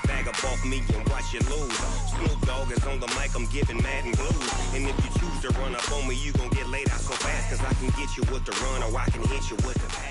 Bag a bulk me and watch you lose. Snoop Dogg is on the mic, I'm giving mad and blues. And if you choose to run up on me, you gon' get laid out so fast. Cause I can get you with the run or I can hit you with the pass.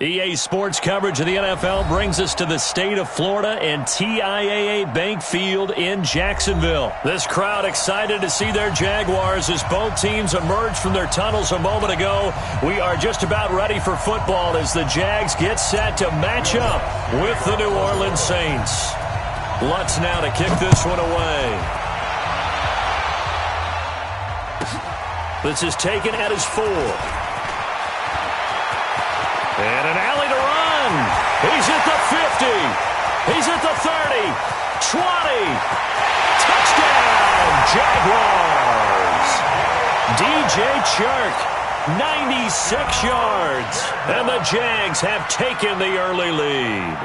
EA Sports coverage of the NFL brings us to the state of Florida and TIAA Bank Field in Jacksonville. This crowd excited to see their Jaguars as both teams emerged from their tunnels a moment ago. We are just about ready for football as the Jags get set to match up with the New Orleans Saints. Lutz now to kick this one away. This is taken at his 4. And an alley to run. He's at the 50. He's at the 30. 20. Touchdown, Jaguars. DJ Chark, 96 yards. And the Jags have taken the early lead.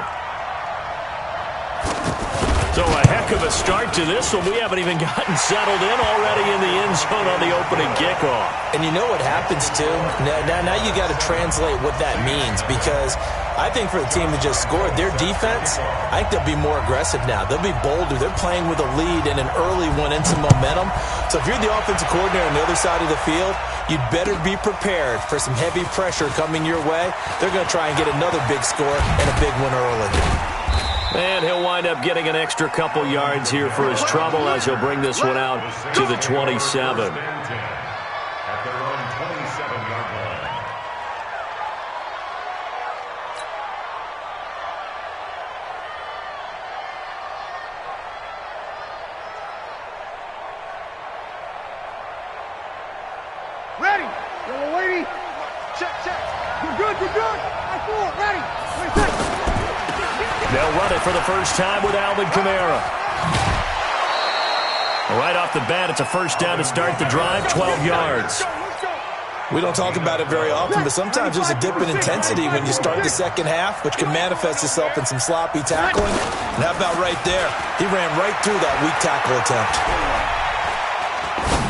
So a heck of a start to this one. We haven't even gotten settled in already in the end zone on the opening kickoff. And you know what happens, too? Now you got to translate what that means, because I think for the team that just scored, their defense, I think they'll be more aggressive now. They'll be bolder. They're playing with a lead and an early one and some momentum. So if you're the offensive coordinator on the other side of the field, you'd better be prepared for some heavy pressure coming your way. They're going to try and get another big score and a big one early. And he'll wind up getting an extra couple yards here for his trouble as he'll bring this one out to the 27. At their own 27-yard line. Ready. Yellow lady. Check. You're good. I fool. Ready. They'll run it for the first time with Alvin Kamara. Right off the bat, it's a first down to start the drive, 12 yards. We don't talk about it very often, but sometimes there's a dip in intensity when you start the second half, which can manifest itself in some sloppy tackling. And how about right there? He ran right through that weak tackle attempt.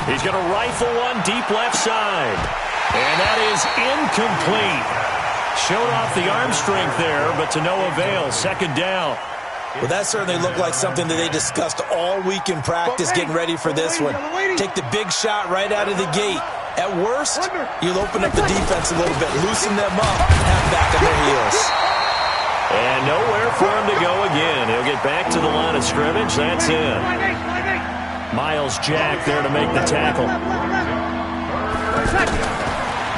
He's going to rifle one deep left side. And that is incomplete. Showed off the arm strength there, but to no avail. Second down. Well, that certainly looked like something that they discussed all week in practice, getting ready for this one. Take the big shot right out of the gate. At worst, you'll open up the defense a little bit, loosen them up, and have back on their heels. And nowhere for him to go again. He'll get back to the line of scrimmage. That's it. Miles Jack there to make the tackle.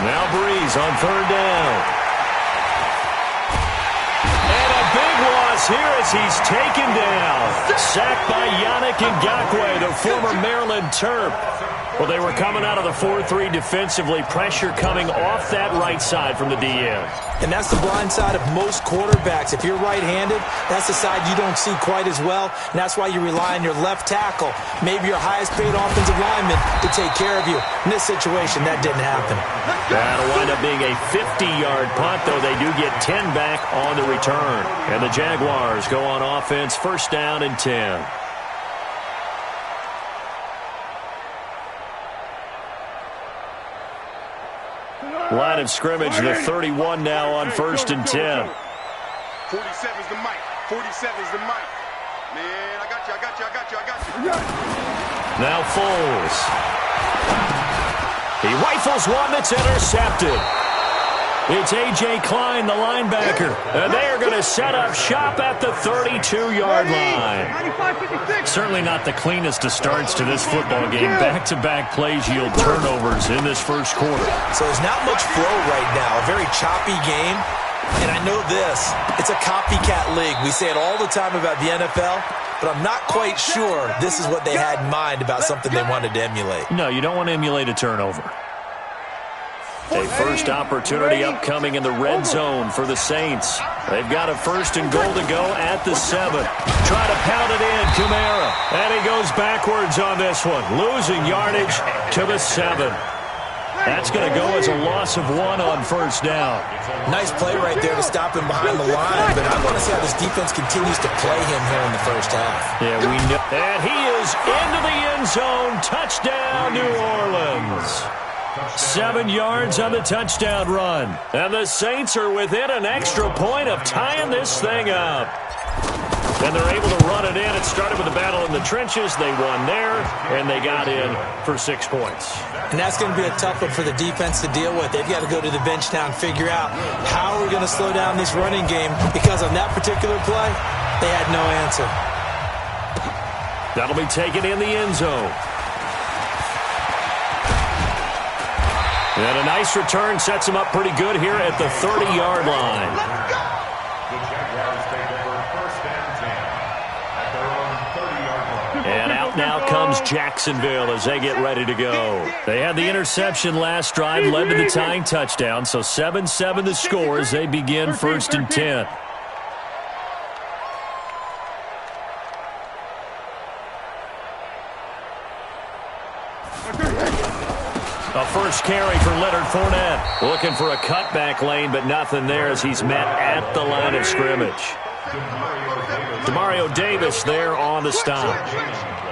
Now Breeze on third down. Here as he's taken down. Sacked by Yannick Ngakoue, the former Maryland Terp. Well, they were coming out of the 4-3 defensively. Pressure coming off that right side from the DM. And that's the blind side of most quarterbacks. If you're right-handed, that's the side you don't see quite as well. And that's why you rely on your left tackle, maybe your highest-paid offensive lineman, to take care of you. In this situation, that didn't happen. That'll wind up being a 50-yard punt, though they do get 10 back on the return. And the Jaguars go on offense, first down and 10. Line of scrimmage, the 31 now on first and 10. 47's the mic. 47's the mic. Man, I got you. Now Foles. He rifles one that's intercepted. It's A.J. Klein, the linebacker. And they are going to set up shop at the 32-yard line. Certainly not the cleanest of starts to this football game. Back-to-back plays yield turnovers in this first quarter. So there's not much flow right now. A very choppy game. And I know this. It's a copycat league. We say it all the time about the NFL. But I'm not quite sure this is what they had in mind about something they wanted to emulate. No, you don't want to emulate a turnover. A first opportunity upcoming in the red zone for the Saints. They've got a first and goal to go at the 7. Try to pound it in, Kamara. And he goes backwards on this one, losing yardage to the 7. That's going to go as a loss of 1 on first down. Nice play right there to stop him behind the line, but I want to see how this defense continues to play him here in the first half. Yeah, we know. And he is into the end zone. Touchdown, New Orleans. 7 yards on the touchdown run. And the Saints are within an extra point of tying this thing up. And they're able to run it in. It started with a battle in the trenches. They won there, and they got in for 6 points. And that's going to be a tough one for the defense to deal with. They've got to go to the bench now and figure out how we're going to slow down this running game, because on that particular play, they had no answer. That'll be taken in the end zone. And a nice return sets them up pretty good here at the 30-yard line. The Jaguars take over 1st and 10 at their own 30-yard line. And out now comes Jacksonville as they get ready to go. They had the interception last drive, led to the tying touchdown, so 7-7 the score as they begin 1st and 10. A first carry for Leonard Fournette. Looking for a cutback lane, but nothing there as he's met at the line of scrimmage. Demario Davis there on the stop.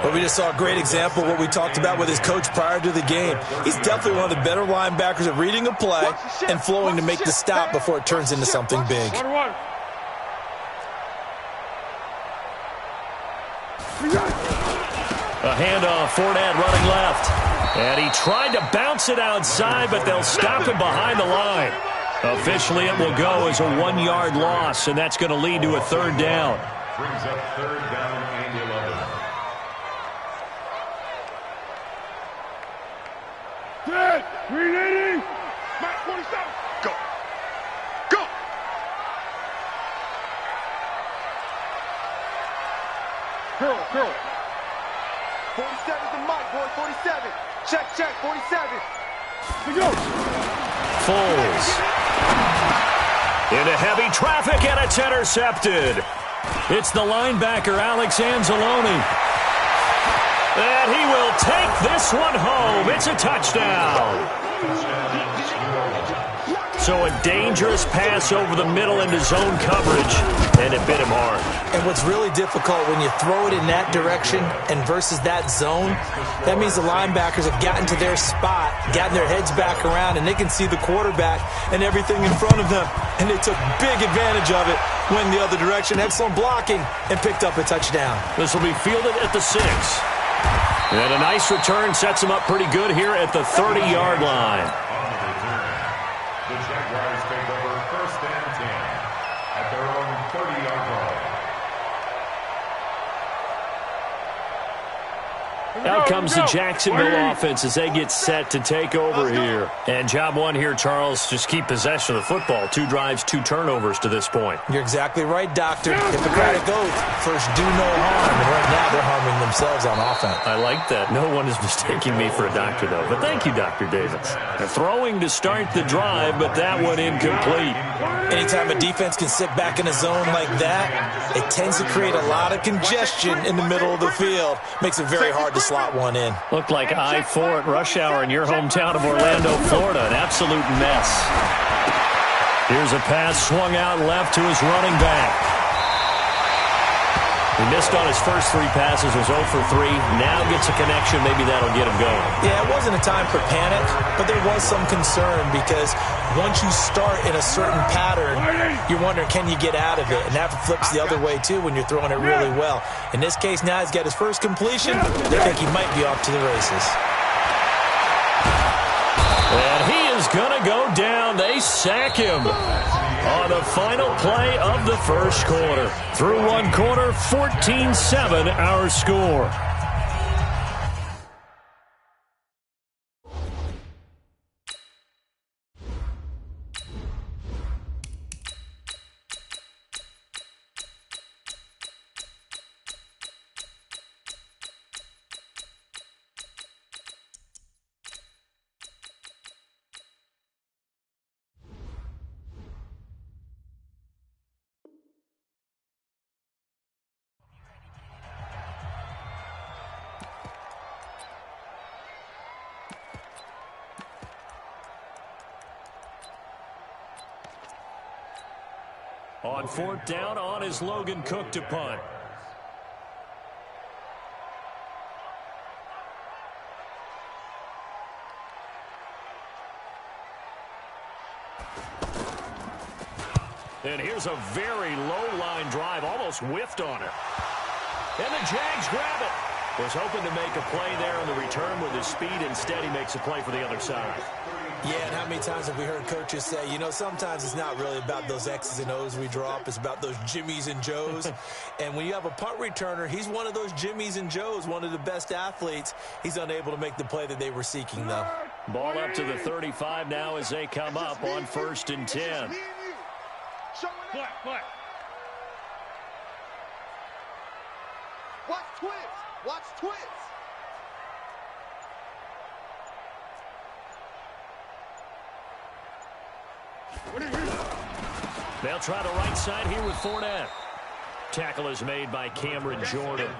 Well, we just saw a great example of what we talked about with his coach prior to the game. He's definitely one of the better linebackers at reading a play and flowing to make the stop before it turns into something big. A handoff, Fournette running left. And he tried to bounce it outside, but they'll stop him behind the line. Officially, it will go as a 1-yard loss, and that's going to lead to a 3rd down. Brings up 3rd down and 11. Dead. 380. Mike 47. Go. Go. Curl. 47's the mic, boy. 47. Check, 47. Here we go. Foles. Into heavy traffic, and it's intercepted. It's the linebacker, Alex Anzalone. And he will take this one home. It's a touchdown. So a dangerous pass over the middle into zone coverage, and it bit him hard. And what's really difficult when you throw it in that direction and versus that zone, that means the linebackers have gotten to their spot, gotten their heads back around, and they can see the quarterback and everything in front of them. And they took big advantage of it, went the other direction, excellent blocking, and picked up a touchdown. This will be fielded at the 6. And a nice return sets him up pretty good here at the 30-yard line. The Jaguars take over 1st and 10 at their own 30-yard line. Out comes the Jacksonville offense as they get set to take over here. And job one here, Charles, just keep possession of the football. 2 drives, 2 turnovers to this point. You're exactly right, Doctor. Hippocratic oath. First, do no harm. And right now, they're harming themselves on offense. I like that. No one is mistaking me for a doctor, though. But thank you, Dr. Davis. They're throwing to start the drive, but that one incomplete. Anytime a defense can sit back in a zone like that, it tends to create a lot of congestion in the middle of the field. Makes it very hard to slot one in. Looked like I-4 at rush hour in your hometown of Orlando, Florida. An absolute mess. Here's a pass swung out left to his running back. He missed on his first 3 passes, was 0 for 3. Now gets a connection. Maybe that'll get him going. Yeah, it wasn't a time for panic, but there was some concern because once you start in a certain pattern, you're wondering, can you get out of it? And that flips the other way, too, when you're throwing it really well. In this case, now he's got his first completion. They think he might be off to the races. And he is going to go down. They sack him on the final play of the first quarter. Through 1 quarter, 14-7 our score. On 4th down, on is Logan Cook to punt. And here's a very low-line drive, almost whiffed on her. And the Jags grab it. Was hoping to make a play there on the return with his speed. Instead, he makes a play for the other side. Yeah, and how many times have we heard coaches say, you know, sometimes it's not really about those X's and O's we draw up. It's about those Jimmies and Joes. And when you have a punt returner, he's one of those Jimmies and Joes, one of the best athletes. He's unable to make the play that they were seeking, though. Ball up to the 35 now as they come up on 1st and 10. Watch twins. Watch twins. They'll try the right side here with Fournette. Tackle is made by Cameron Jordan.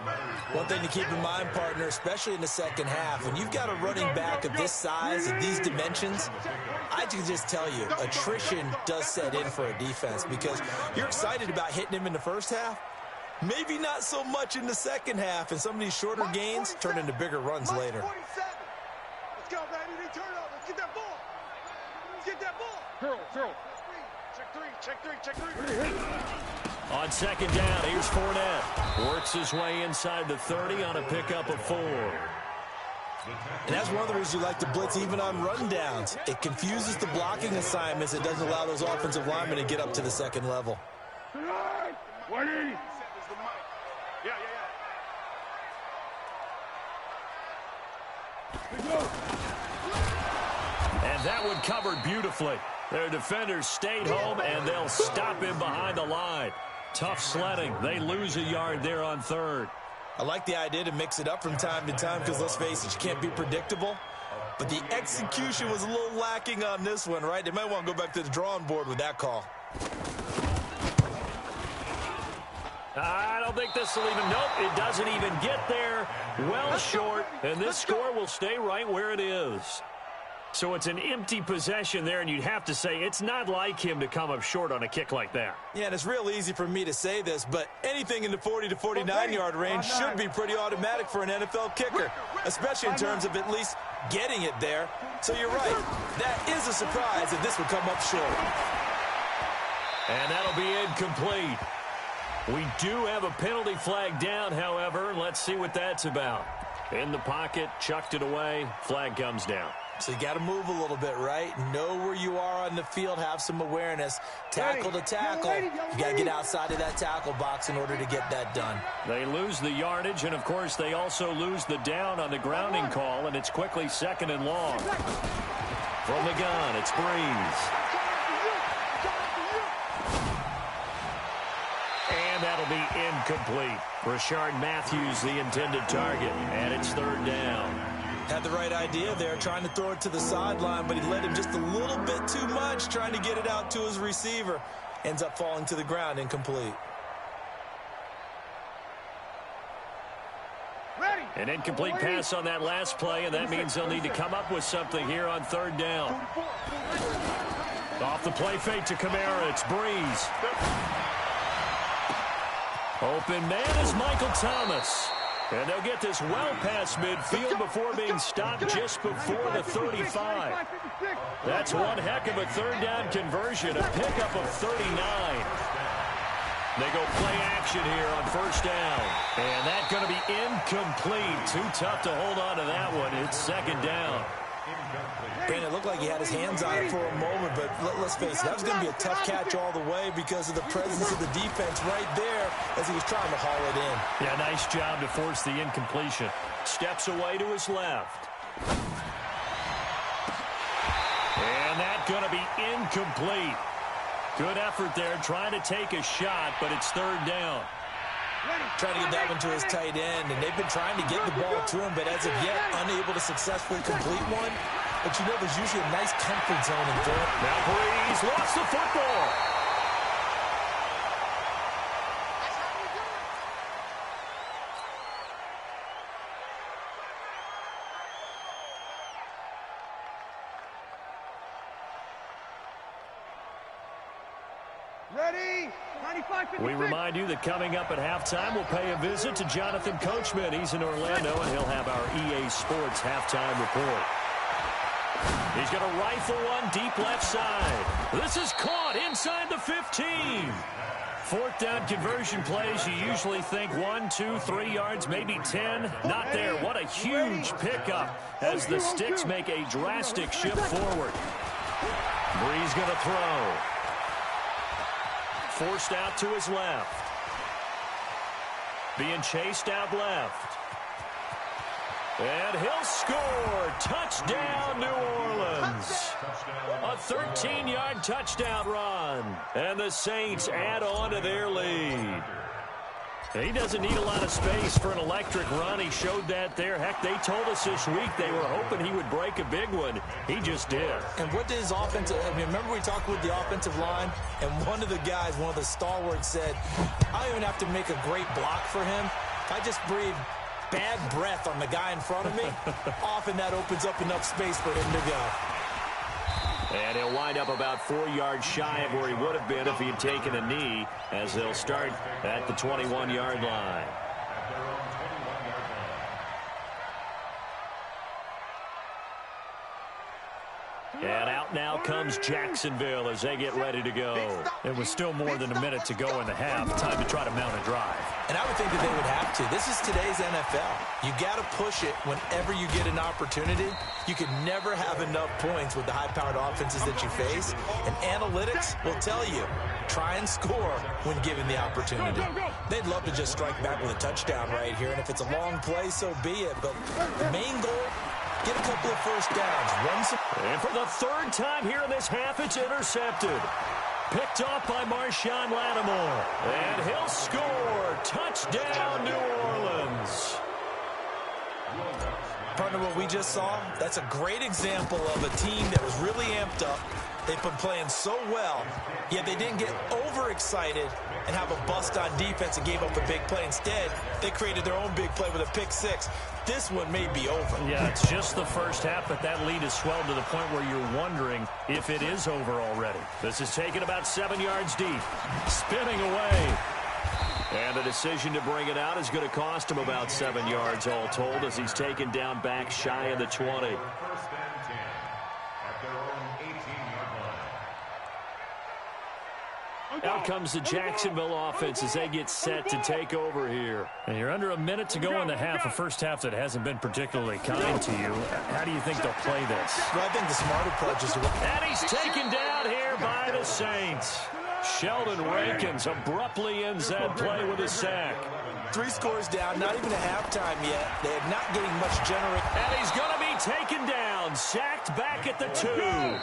One thing to keep in mind, partner, especially in the second half, when you've got a running back of this size and these dimensions, I can just tell you, attrition does set in for a defense because you're excited about hitting him in the first half. Maybe not so much in the second half, and some of these shorter gains turn into bigger runs later. Let's go, baby. Turn over. Let's get that ball. Let's get that ball. Throw. Check three. On 2nd down, here's Fournette. Works his way inside the 30 on a pickup of 4. And that's one of the reasons you like to blitz even on run downs. It confuses the blocking assignments. It doesn't allow those offensive linemen to get up to the second level. 180. Yeah. And that one covered beautifully. Their defenders stayed home, and they'll stop him behind the line. Tough sledding. They lose a yard there on 3rd. I like the idea to mix it up from time to time because, let's face it, you can't be predictable. But the execution was a little lacking on this one, right? They might want to go back to the drawing board with that call. I don't think this will even, nope, it doesn't even get there. Well short, and this score will stay right where it is. So it's an empty possession there, and you'd have to say it's not like him to come up short on a kick like that. Yeah, and it's real easy for me to say this, but anything in the 40 to 49-yard range should be pretty automatic for an NFL kicker, especially in terms of at least getting it there. So you're right. That is a surprise if this would come up short. And that'll be incomplete. We do have a penalty flag down, however. Let's see what that's about. In the pocket, chucked it away, flag comes down. So you got to move a little bit, right? Know where you are on the field, have some awareness. Tackle to tackle. You got to get outside of that tackle box in order to get that done. They lose the yardage, and of course they also lose the down on the grounding call, and it's quickly 2nd and long. From the gun, it's Breeze. And that'll be incomplete. Rashard Matthews, the intended target, and it's 3rd down. Had the right idea there, trying to throw it to the sideline, but he led him just a little bit too much, trying to get it out to his receiver. Ends up falling to the ground, incomplete. An incomplete pass on that last play, and that means they'll need to come up with something here on 3rd down. Off the play fake to Kamara, it's Breeze. Open man is Michael Thomas. And they'll get this well past midfield before being stopped just before the 35. That's one heck of a 3rd down conversion, a pickup of 39. They go play action here on 1st down. And that's going to be incomplete. Too tough to hold on to that one. It's 2nd down. Brandon, it looked like he had his hands on it for a moment, but let's face it, that was going to be a tough catch all the way because of the presence of the defense right there as he was trying to haul it in. Yeah, nice job to force the incompletion. Steps away to his left. And that's going to be incomplete. Good effort there, trying to take a shot, but it's 3rd down. Trying to get that one to his tight end, and they've been trying to get the ball to him, but as of yet, unable to successfully complete one. But you know there's usually a nice comfort zone in front. Now Breeze lost the football. Ready? We remind you that coming up at halftime, we'll pay a visit to Jonathan Coachman. He's in Orlando, and he'll have our EA Sports halftime report. He's going to rifle one deep left side. This is caught inside the 15. Fourth down conversion plays, you usually think 1, 2, 3 yards, maybe 10. Not there. What a huge pickup as the Sticks make a drastic shift forward. Bree's going to throw. Forced out to his left. Being chased out left. And he'll score. Touchdown, New Orleans. A 13-yard touchdown run. And the Saints add on to their lead. He doesn't need a lot of space for an electric run. He showed that there. Heck, they told us this week they were hoping he would break a big one. He just did. And what did his offensive, remember we talked with the offensive line, and one of the guys, one of the stalwarts said, I don't even have to make a great block for him. If I just breathe bad breath on the guy in front of me, often that opens up enough space for him to go. And he'll wind up about 4 yards shy of where he would have been if he had taken a knee, as they'll start at the 21-yard line. And out now comes Jacksonville as they get ready to go. It was still more than a minute to go in the half. Time to try to mount a drive. And I would think that they would have to. This is today's NFL. You got to push it whenever you get an opportunity. You can never have enough points with the high-powered offenses that you face. And analytics will tell you, try and score when given the opportunity. They'd love to just strike back with a touchdown right here. And if it's a long play, so be it. But the main goal, get a couple of first downs. And for the third time here in this half, it's intercepted. Picked off by Marshawn Lattimore. And he'll score. Touchdown, New Orleans. Partner, what we just saw, that's a great example of a team that was really amped up. They've been playing so well, yet they didn't get overexcited and have a bust on defense and gave up a big play. Instead, they created their own big play with a pick six. This one may be over. Yeah, it's just the first half, but that lead has swelled to the point where you're wondering if it is over already. This is taken about 7 yards deep. Spinning away. And the decision to bring it out is going to cost him about 7 yards all told as he's taken down back shy of the 20. Out comes the Jacksonville offense as they get set to take over here. And you're under a minute to go in the half, a first half that hasn't been particularly kind to you. How do you think they'll play this? Well, I think the smart approach is... And he's taken down here by the Saints. Sheldon Rankins abruptly ends that play with a sack. 3 scores down, not even a halftime yet. They are not getting much generous. And he's going to be taken down, sacked back at the 2.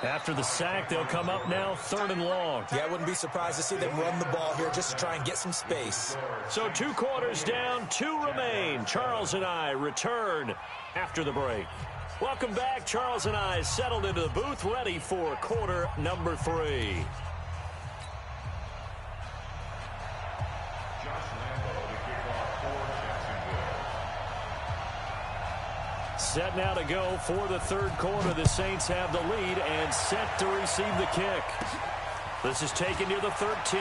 After the sack, they'll come up now 3rd and long. Yeah, I wouldn't be surprised to see them run the ball here just to try and get some space. So 2 quarters down, 2 remain. Charles and I return after the break. Welcome back. Charles and I settled into the booth, ready for quarter number 3. Set now to go for the 3rd quarter. The Saints have the lead and set to receive the kick. This is taken near the 13.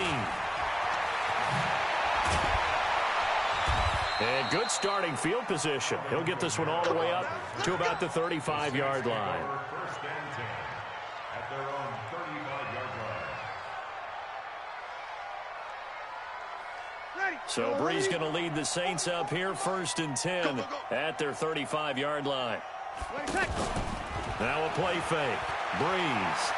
And good starting field position. He'll get this one all the way up to about the 35-yard line. So Bree's going to lead the Saints up here, 1st and 10 at their 35-yard line. Now a play fake. Breeze.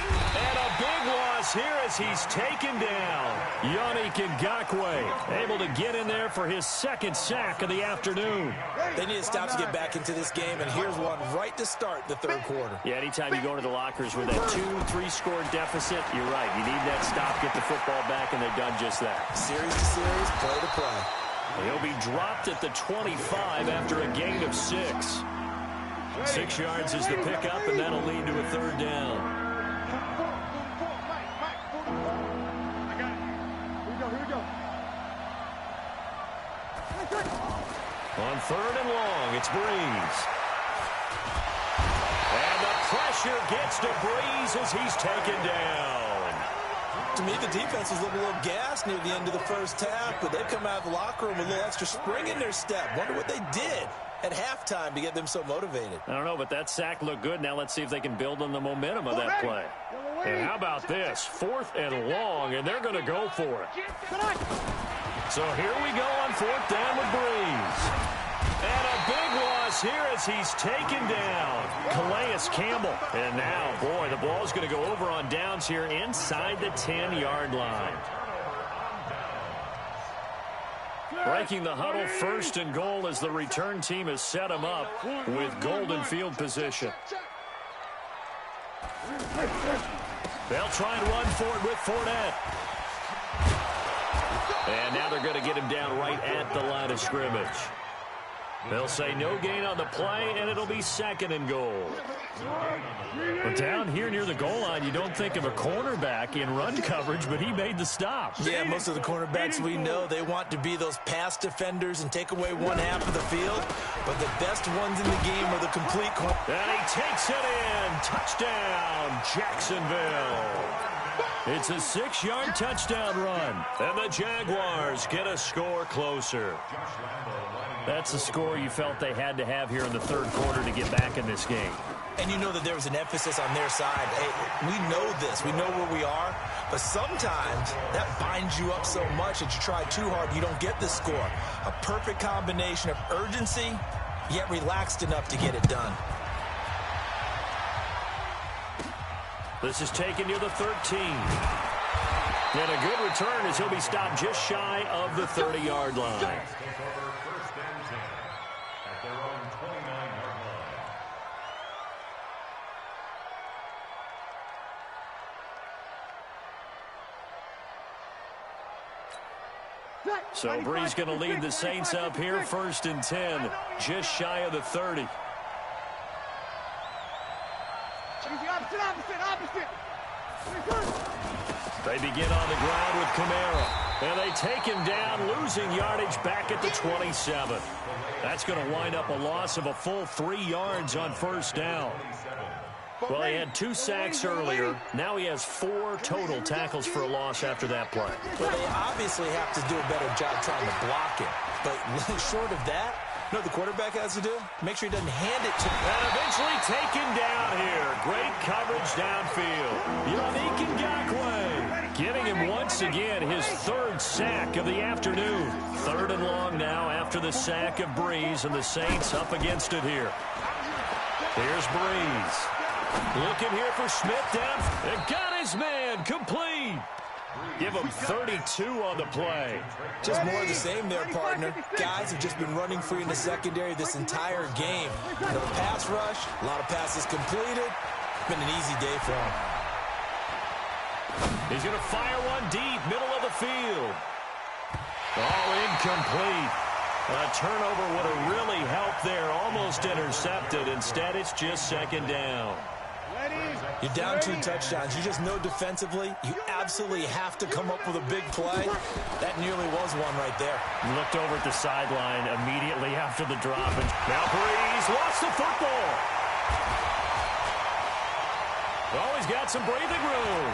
And a big loss here as he's taken down. Yannick Ngakoue able to get in there for his 2nd sack of the afternoon. They need to stop to get back into this game, and here's one right to start the 3rd quarter. Yeah, anytime you go into the lockers with that 2-3-score deficit, you're right. You need that stop, get the football back, and they've done just that. Series to series, play to play. He'll be dropped at the 25 after a gain of 6. 6 yards is the pickup, and that'll lead to a 3rd down. On 3rd and long, it's Breeze. And the pressure gets to Breeze as he's taken down. To me, the defense was looking a little gassed near the end of the first half, but they've come out of the locker room with a little extra spring in their step. Wonder what they did. at halftime to get them so motivated? I don't know, but that sack looked good. Now let's see if they can build on the momentum of that play. And how about this? 4th and long, and they're going to go for it. So here we go on 4th down with Breeze. And a big loss here as he's taken down. Calais Campbell. And now, boy, the ball's going to go over on downs here inside the 10-yard line. Breaking the huddle, 1st and goal as the return team has set him up with golden field position. They'll try and run for it with Fournette. And now they're going to get him down right at the line of scrimmage. They'll say no gain on the play, and it'll be 2nd and goal. But down here near the goal line, you don't think of a cornerback in run coverage, but he made the stop. Yeah, most of the cornerbacks we know, they want to be those pass defenders and take away one half of the field. But the best ones in the game are the complete corner. And he takes it in. Touchdown, Jacksonville. It's a 6-yard touchdown run. And the Jaguars get a score closer. That's the score you felt they had to have here in the 3rd quarter to get back in this game. And you know that there was an emphasis on their side. Hey, we know this. We know where we are. But sometimes that binds you up so much that you try too hard, you don't get the score. A perfect combination of urgency, yet relaxed enough to get it done. This is taken near the 13. And a good return as he'll be stopped just shy of the 30-yard line. So Breeze going to lead the Saints up here, 1st and 10, just shy of the 30. They begin on the ground with Kamara. And they take him down, losing yardage back at the 27. That's going to wind up a loss of a full 3 yards on 1st down. Well, he had 2 sacks earlier. Now he has 4 total tackles for a loss after that play. Well, they obviously have to do a better job trying to block it. But short of that, you know what the quarterback has to do? Make sure he doesn't hand it to him. And eventually taken down here. Great coverage downfield. Yannick Ngakoue getting him once again his 3rd sack of the afternoon. 3rd and long now after the sack of Breeze, and the Saints up against it here. Here's Breeze. Looking here for Smith down. And got his man complete. Give him 32 on the play. Just more of the same there, partner. Guys have just been running free in the secondary this entire game. No pass rush, a lot of passes completed. Been an easy day for him. He's going to fire one deep, middle of the field. All incomplete. A turnover would have really helped there. Almost intercepted. Instead, it's just 2nd down. You're down 2 touchdowns. You just know defensively, you absolutely have to come up with a big play. That nearly was one right there. Looked over at the sideline immediately after the drop. And now Breeze lost the football. Oh, he's got some breathing room.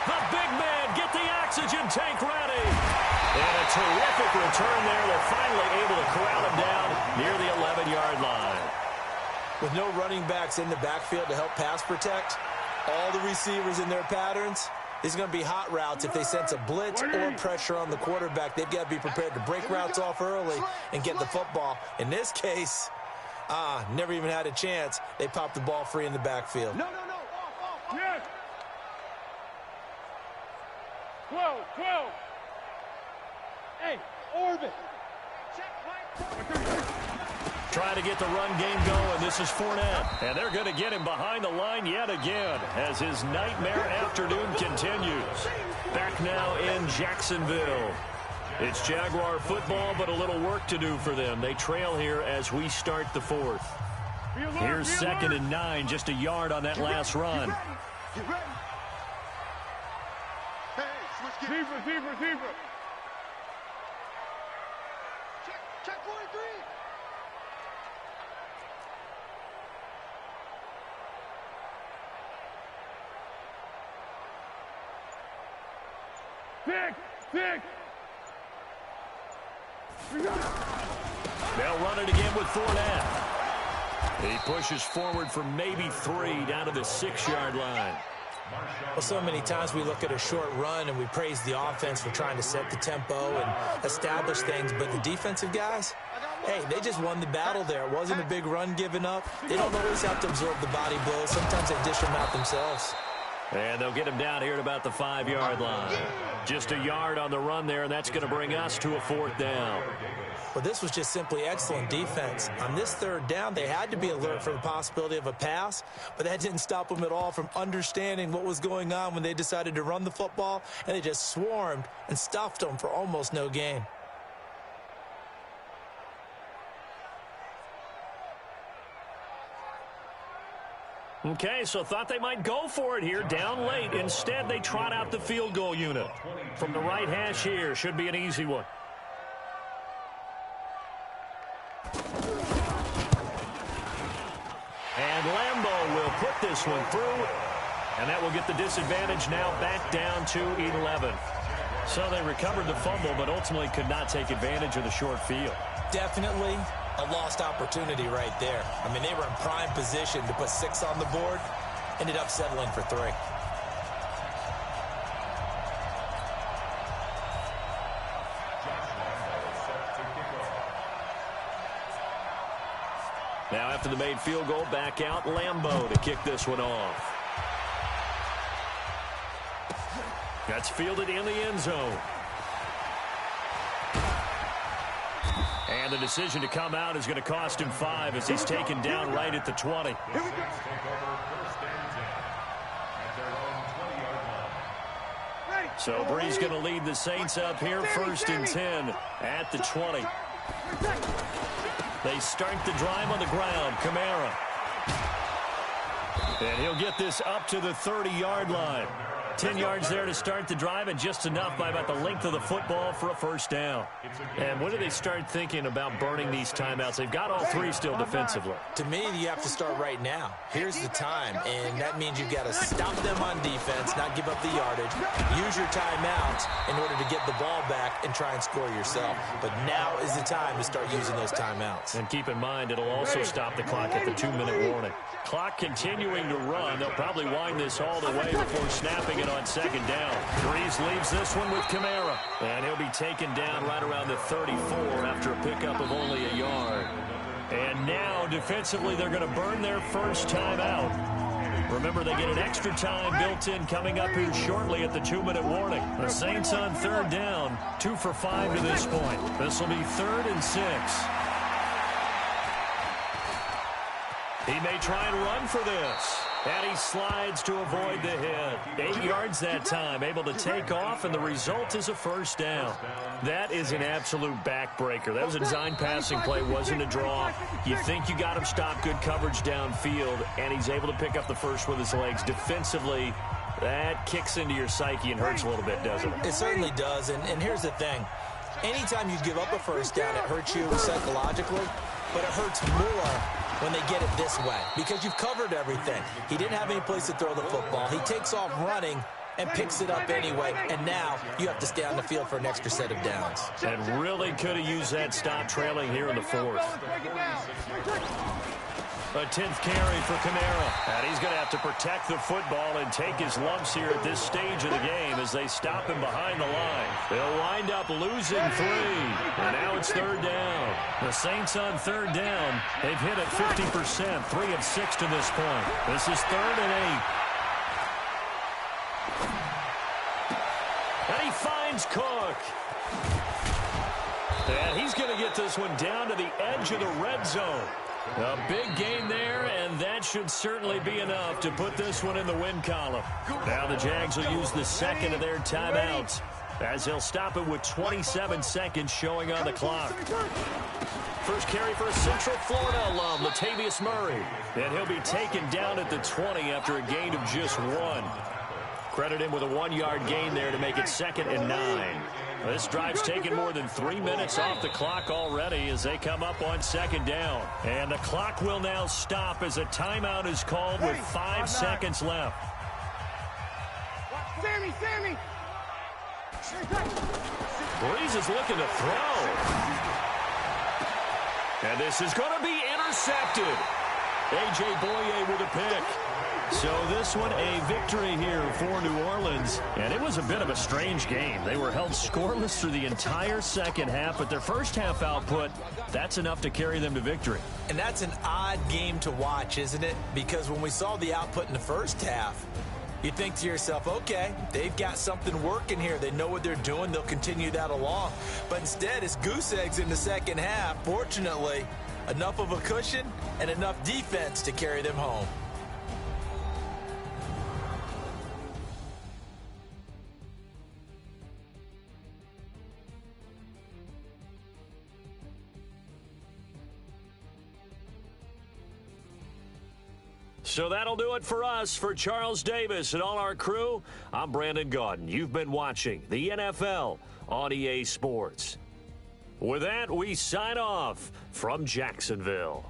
The big man, get the oxygen tank ready. And a terrific return there. They're finally able to corral him down near the 11-yard line. With no running backs in the backfield to help pass protect, all the receivers in their patterns, these are going to be hot routes. If they sense a blitz or pressure on the quarterback, they've got to be prepared to break routes off early and get the football. In this case, never even had a chance. They popped the ball free in the backfield. No. Off. Yes. 12. Hey, orbit. Trying to get the run game going. This is Fournette. And they're going to get him behind the line yet again as his nightmare afternoon continues. Back now in Jacksonville. It's Jaguar football, but a little work to do for them. They trail here as we start the 4th. Here's 2nd and 9, just a yard on that last run. Get ready. Hey, switch gears. Zebra. Check 43. Six. We got it. They'll run it again with Fournette. He pushes forward for maybe 3 down to the 6-yard line. Well, so many times we look at a short run and we praise the offense for trying to set the tempo and establish things, but the defensive guys, hey, they just won the battle there. It wasn't a big run given up. They don't always have to absorb the body blows. Sometimes they dish them out themselves. And they'll get him down here at about the 5-yard line. Just a yard on the run there, and that's going to bring us to a 4th down. Well, this was just simply excellent defense. On this 3rd down, they had to be alert for the possibility of a pass, but that didn't stop them at all from understanding what was going on when they decided to run the football, and they just swarmed and stuffed them for almost no gain. Okay, so thought they might go for it here, down late. Instead, they trot out the field goal unit. From the right hash here, should be an easy one. And Lambeau will put this one through, and that will get the disadvantage now back down to 11. So they recovered the fumble, but ultimately could not take advantage of the short field. Definitely a lost opportunity right there. I mean, they were in prime position to put 6 on the board, ended up settling for 3. Now after the made field goal, back out Lambeau to kick this one off. That's fielded in the end zone. And the decision to come out is going to cost him 5 as he's taken down right at the 20. So Bree's going to lead the Saints up here, 1st and 10 at the 20. They start the drive on the ground. Kamara. And he'll get this up to the 30-yard line. 10 yards there to start the drive, and just enough by about the length of the football for a 1st down. And when do they start thinking about burning these timeouts? They've got all 3 still defensively. To me, you have to start right now. Here's the time, and that means you've got to stop them on defense, not give up the yardage, use your timeouts in order to get the ball back and try and score yourself. But now is the time to start using those timeouts. And keep in mind, it'll also stop the clock at the 2-minute warning. Clock continuing to run. They'll probably wind this all the way before snapping it on 2nd down. Breeze leaves this one with Kamara. And he'll be taken down right around the 34 after a pickup of only a yard. And now, defensively, they're going to burn their first timeout. Remember, they get an extra time built in coming up here shortly at the 2-minute warning. The Saints on 3rd down, 2 for 5 to this point. This will be 3rd and 6. He may try and run for this. And he slides to avoid the hit. 8 yards that time, able to take off, and the result is a 1st down. That is an absolute backbreaker. That was a design passing play, wasn't a draw. You think you got him stopped, good coverage downfield, and he's able to pick up the first with his legs. Defensively, that kicks into your psyche and hurts a little bit, doesn't it? It certainly does, and here's the thing. Anytime you give up a 1st down, it hurts you psychologically, but it hurts more when they get it this way, because you've covered everything. He didn't have any place to throw the football. He takes off running and picks it up anyway, and now you have to stay on the field for an extra set of downs. And really could have used that stop trailing here in the 4th. A 10th carry for Kamara. And he's going to have to protect the football and take his lumps here at this stage of the game as they stop him behind the line. They'll wind up losing 3. And now it's 3rd down. The Saints on 3rd down. They've hit it 50%, 3 of 6 to this point. This is 3rd and 8. And he finds Cook. And he's going to get this one down to the edge of the red zone. A big gain there, and that should certainly be enough to put this one in the win column. Now the Jags will use the 2nd of their timeouts as they'll stop it with 27 seconds showing on the clock. First carry for a Central Florida alum, Latavius Murray. And he'll be taken down at the 20 after a gain of just 1. Credit him with a 1-yard gain there to make it 2nd and 9. This drive's taken more than 3 minutes off the clock already as they come up on 2nd down. And the clock will now stop as a timeout is called with 5 seconds left. Sammy! Breeze is looking to throw. And this is going to be intercepted. A.J. Boye with a pick. So this one, a victory here for New Orleans. And it was a bit of a strange game. They were held scoreless through the entire second half, but their first half output, that's enough to carry them to victory. And that's an odd game to watch, isn't it? Because when we saw the output in the first half, you think to yourself, okay, they've got something working here. They know what they're doing. They'll continue that along. But instead, it's goose eggs in the second half. Fortunately, enough of a cushion and enough defense to carry them home. So that'll do it for us. For Charles Davis and all our crew, I'm Brandon Gaudin. You've been watching the NFL on EA Sports. With that, we sign off from Jacksonville.